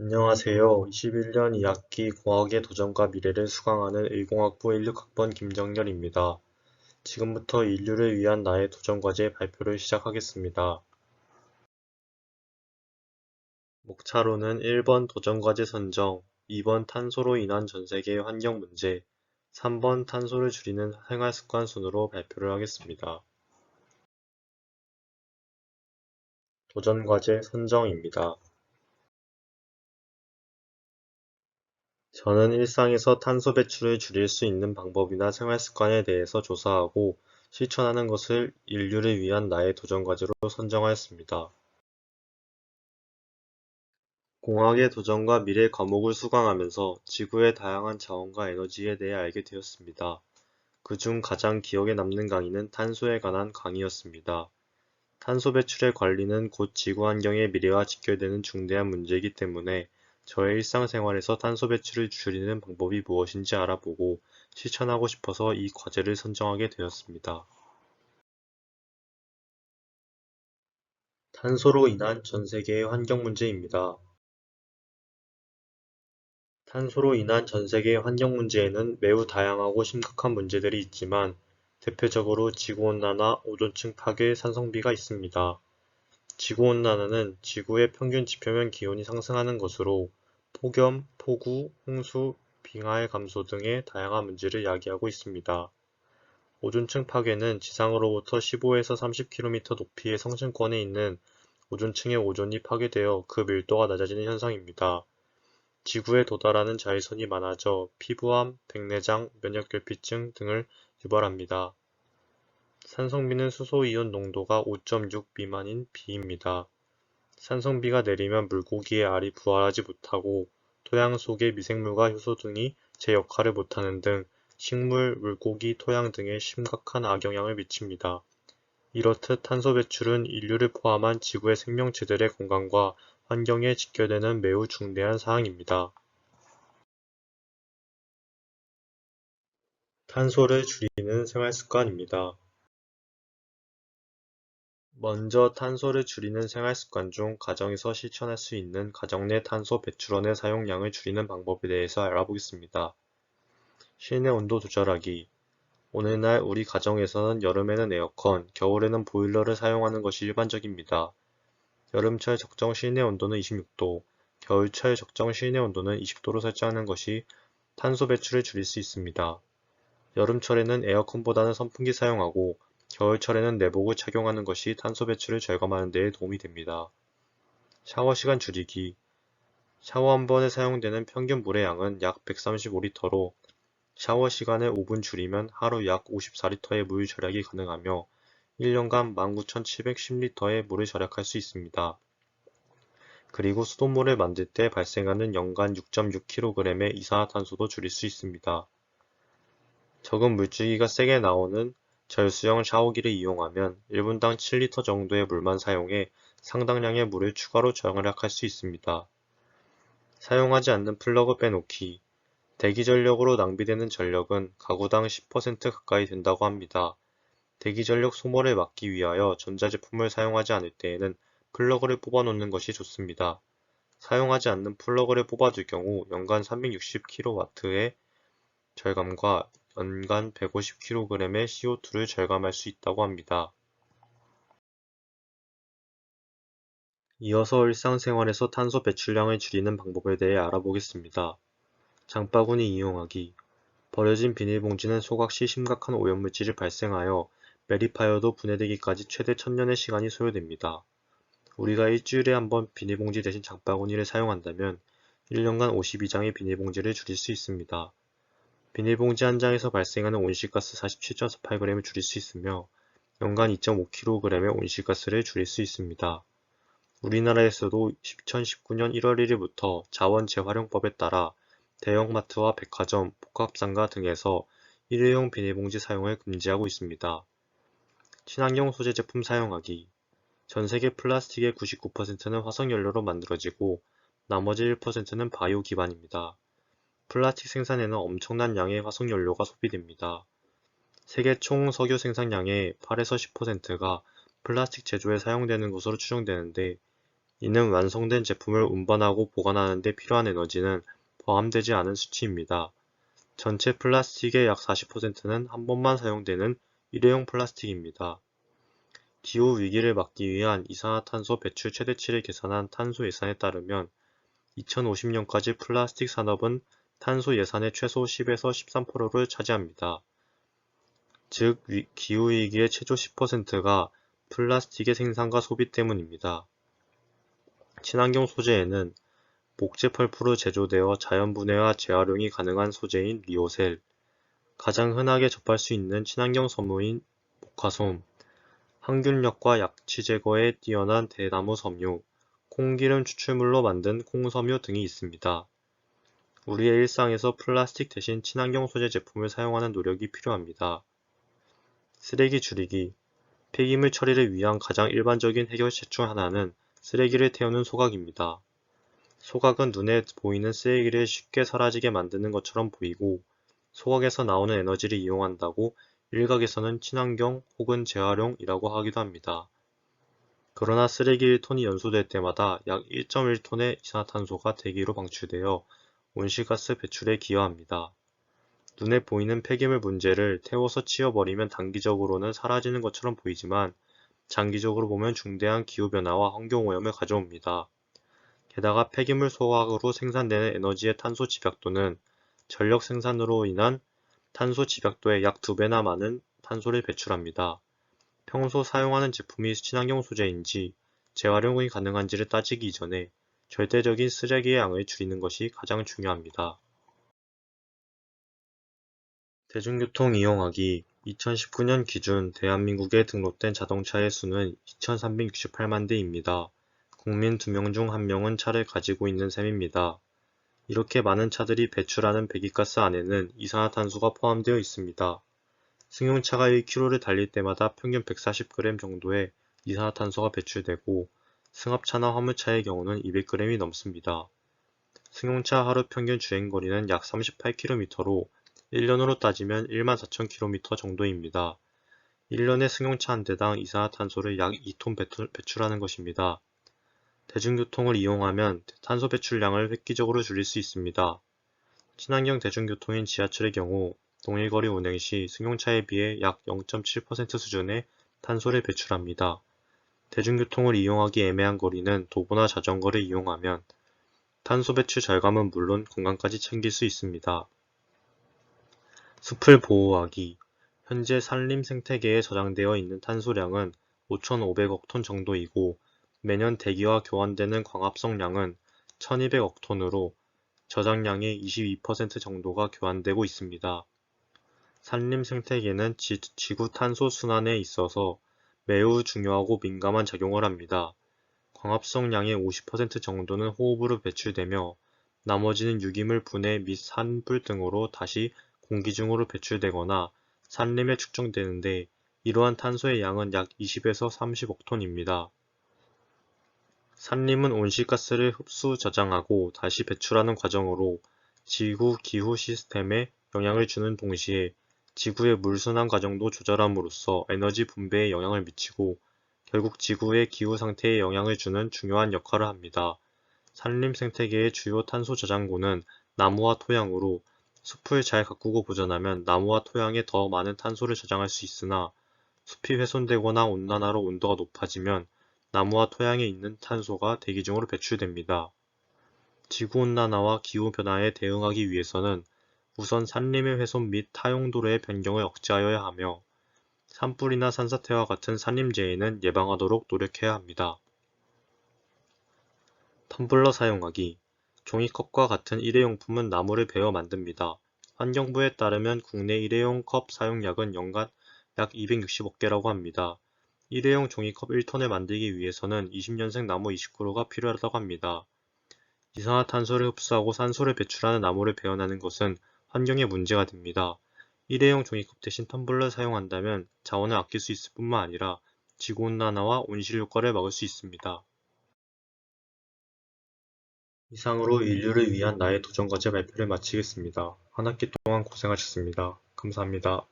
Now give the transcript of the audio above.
안녕하세요. 21년 2학기 공학의 도전과 미래를 수강하는 의공학부 16학번 김정열입니다. 지금부터 인류를 위한 나의 도전과제 발표를 시작하겠습니다. 목차로는 1번 도전과제 선정, 2번 탄소로 인한 전세계의 환경 문제, 3번 탄소를 줄이는 생활습관 순으로 발표를 하겠습니다. 도전과제 선정입니다. 저는 일상에서 탄소 배출을 줄일 수 있는 방법이나 생활 습관에 대해서 조사하고 실천하는 것을 인류를 위한 나의 도전 과제로 선정하였습니다. 공학의 도전과 미래 과목을 수강하면서 지구의 다양한 자원과 에너지에 대해 알게 되었습니다. 그중 가장 기억에 남는 강의는 탄소에 관한 강의였습니다. 탄소 배출의 관리는 곧 지구 환경의 미래와 직결되는 중대한 문제이기 때문에 저의 일상생활에서 탄소 배출을 줄이는 방법이 무엇인지 알아보고 실천하고 싶어서 이 과제를 선정하게 되었습니다. 탄소로 인한 전 세계의 환경 문제입니다. 탄소로 인한 전 세계의 환경 문제에는 매우 다양하고 심각한 문제들이 있지만 대표적으로 지구온난화, 오존층 파괴, 산성비가 있습니다. 지구온난화는 지구의 평균 지표면 기온이 상승하는 것으로 폭염, 폭우, 홍수, 빙하의 감소 등의 다양한 문제를 야기하고 있습니다. 오존층 파괴는 지상으로부터 15에서 30km 높이의 성층권에 있는 오존층의 오존이 파괴되어 그 밀도가 낮아지는 현상입니다. 지구에 도달하는 자외선이 많아져 피부암, 백내장, 면역결핍증 등을 유발합니다. 산성비는 수소이온 농도가 5.6 미만인 비입니다. 산성비가 내리면 물고기의 알이 부화하지 못하고 토양 속의 미생물과 효소 등이 제 역할을 못하는 등 식물, 물고기, 토양 등에 심각한 악영향을 미칩니다. 이렇듯 탄소 배출은 인류를 포함한 지구의 생명체들의 건강과 환경에 직결되는 매우 중대한 사항입니다. 탄소를 줄이는 생활습관입니다. 먼저 탄소를 줄이는 생활습관 중 가정에서 실천할 수 있는 가정 내 탄소 배출원의 사용량을 줄이는 방법에 대해서 알아보겠습니다. 실내 온도 조절하기. 오늘날 우리 가정에서는 여름에는 에어컨, 겨울에는 보일러를 사용하는 것이 일반적입니다. 여름철 적정 실내 온도는 26도, 겨울철 적정 실내 온도는 20도로 설정하는 것이 탄소 배출을 줄일 수 있습니다. 여름철에는 에어컨보다는 선풍기 사용하고 겨울철에는 내복을 착용하는 것이 탄소 배출을 절감하는 데 도움이 됩니다. 샤워 시간 줄이기. 샤워 한 번에 사용되는 평균 물의 양은 약 135리터로 샤워 시간을 5분 줄이면 하루 약 54리터의 물 절약이 가능하며 1년간 19,710리터의 물을 절약할 수 있습니다. 그리고 수돗물을 만들 때 발생하는 연간 6.6kg의 이산화탄소도 줄일 수 있습니다. 적은 물줄기가 세게 나오는 절수형 샤워기를 이용하면 1분당 7리터 정도의 물만 사용해 상당량의 물을 추가로 절약할 수 있습니다. 사용하지 않는 플러그 빼놓기. 대기전력으로 낭비되는 전력은 가구당 10% 가까이 된다고 합니다. 대기전력 소모를 막기 위하여 전자제품을 사용하지 않을 때에는 플러그를 뽑아놓는 것이 좋습니다. 사용하지 않는 플러그를 뽑아둘 경우 연간 360kW의 절감과 연간 150kg의 CO2를 절감할 수 있다고 합니다. 이어서 일상생활에서 탄소 배출량을 줄이는 방법에 대해 알아보겠습니다. 장바구니 이용하기. 버려진 비닐봉지는 소각 시 심각한 오염물질이 발생하여 매립하여도 분해되기까지 최대 1000년의 시간이 소요됩니다. 우리가 일주일에 한 번 비닐봉지 대신 장바구니를 사용한다면 1년간 52장의 비닐봉지를 줄일 수 있습니다. 비닐봉지 한 장에서 발생하는 온실가스 47.48g을 줄일 수 있으며 연간 2.5kg의 온실가스를 줄일 수 있습니다. 우리나라에서도 2019년 1월 1일부터 자원재활용법에 따라 대형마트와 백화점, 복합상가 등에서 일회용 비닐봉지 사용을 금지하고 있습니다. 친환경 소재 제품 사용하기. 전 세계 플라스틱의 99%는 화석연료로 만들어지고 나머지 1%는 바이오 기반입니다. 플라스틱 생산에는 엄청난 양의 화석연료가 소비됩니다. 세계 총 석유 생산량의 8에서 10%가 플라스틱 제조에 사용되는 것으로 추정되는데 이는 완성된 제품을 운반하고 보관하는 데 필요한 에너지는 포함되지 않은 수치입니다. 전체 플라스틱의 약 40%는 한 번만 사용되는 일회용 플라스틱입니다. 기후 위기를 막기 위한 이산화탄소 배출 최대치를 계산한 탄소 예산에 따르면 2050년까지 플라스틱 산업은 탄소 예산의 최소 10에서 13%를 차지합니다. 즉, 기후위기의 최소 10%가 플라스틱의 생산과 소비 때문입니다. 친환경 소재에는 목재 펄프로 제조되어 자연분해와 재활용이 가능한 소재인 리오셀, 가장 흔하게 접할 수 있는 친환경 섬유인 목화솜, 항균력과 약취 제거에 뛰어난 대나무 섬유, 콩기름 추출물로 만든 콩섬유 등이 있습니다. 우리의 일상에서 플라스틱 대신 친환경 소재 제품을 사용하는 노력이 필요합니다. 쓰레기 줄이기. 폐기물 처리를 위한 가장 일반적인 해결책 중 하나는 쓰레기를 태우는 소각입니다. 소각은 눈에 보이는 쓰레기를 쉽게 사라지게 만드는 것처럼 보이고 소각에서 나오는 에너지를 이용한다고 일각에서는 친환경 혹은 재활용이라고 하기도 합니다. 그러나 쓰레기 1톤이 연소될 때마다 약 1.1톤의 이산화탄소가 대기로 방출되어 온실가스 배출에 기여합니다. 눈에 보이는 폐기물 문제를 태워서 치워버리면 단기적으로는 사라지는 것처럼 보이지만 장기적으로 보면 중대한 기후변화와 환경오염을 가져옵니다. 게다가 폐기물 소각으로 생산되는 에너지의 탄소 집약도는 전력 생산으로 인한 탄소 집약도의 약 2배나 많은 탄소를 배출합니다. 평소 사용하는 제품이 친환경 소재인지 재활용이 가능한지를 따지기 이전에 절대적인 쓰레기의 양을 줄이는 것이 가장 중요합니다. 대중교통 이용하기. 2019년 기준 대한민국에 등록된 자동차의 수는 2,368만 대입니다. 국민 2명 중 1명은 차를 가지고 있는 셈입니다. 이렇게 많은 차들이 배출하는 배기가스 안에는 이산화탄소가 포함되어 있습니다. 승용차가 1km를 달릴 때마다 평균 140g 정도의 이산화탄소가 배출되고 승합차나 화물차의 경우는 200g이 넘습니다. 승용차 하루 평균 주행거리는 약 38km로 1년으로 따지면 14,000km 정도입니다. 1년에 승용차 한 대당 이산화탄소를 약 2톤 배출하는 것입니다. 대중교통을 이용하면 탄소 배출량을 획기적으로 줄일 수 있습니다. 친환경 대중교통인 지하철의 경우 동일거리 운행 시 승용차에 비해 약 0.7% 수준의 탄소를 배출합니다. 대중교통을 이용하기 애매한 거리는 도보나 자전거를 이용하면 탄소 배출 절감은 물론 건강까지 챙길 수 있습니다. 숲을 보호하기. 현재 산림 생태계에 저장되어 있는 탄소량은 5,500억 톤 정도이고 매년 대기와 교환되는 광합성량은 1,200억 톤으로 저장량의 22% 정도가 교환되고 있습니다. 산림 생태계는 지구 탄소 순환에 있어서 매우 중요하고 민감한 작용을 합니다. 광합성량의 50% 정도는 호흡으로 배출되며 나머지는 유기물 분해 및 산불 등으로 다시 공기 중으로 배출되거나 산림에 축적되는데 이러한 탄소의 양은 약 20에서 30억 톤입니다. 산림은 온실가스를 흡수 저장하고 다시 배출하는 과정으로 지구 기후 시스템에 영향을 주는 동시에 지구의 물순환 과정도 조절함으로써 에너지 분배에 영향을 미치고 결국 지구의 기후 상태에 영향을 주는 중요한 역할을 합니다. 산림 생태계의 주요 탄소 저장고는 나무와 토양으로 숲을 잘 가꾸고 보존하면 나무와 토양에 더 많은 탄소를 저장할 수 있으나 숲이 훼손되거나 온난화로 온도가 높아지면 나무와 토양에 있는 탄소가 대기 중으로 배출됩니다. 지구온난화와 기후변화에 대응하기 위해서는 우선 산림의 훼손 및 타용도로의 변경을 억제하여야 하며 산불이나 산사태와 같은 산림재해는 예방하도록 노력해야 합니다. 텀블러 사용하기. 종이컵과 같은 일회용품은 나무를 베어 만듭니다. 환경부에 따르면 국내 일회용 컵 사용량은 연간 약 260억 개라고 합니다. 일회용 종이컵 1톤을 만들기 위해서는 20년생 나무 20그루가 필요하다고 합니다. 이산화탄소를 흡수하고 산소를 배출하는 나무를 베어내는 것은 환경에 문제가 됩니다. 일회용 종이컵 대신 텀블러를 사용한다면 자원을 아낄 수 있을 뿐만 아니라 지구온난화와 온실효과를 막을 수 있습니다. 이상으로 인류를 위한 나의 도전과제 발표를 마치겠습니다. 한 학기 동안 고생하셨습니다. 감사합니다.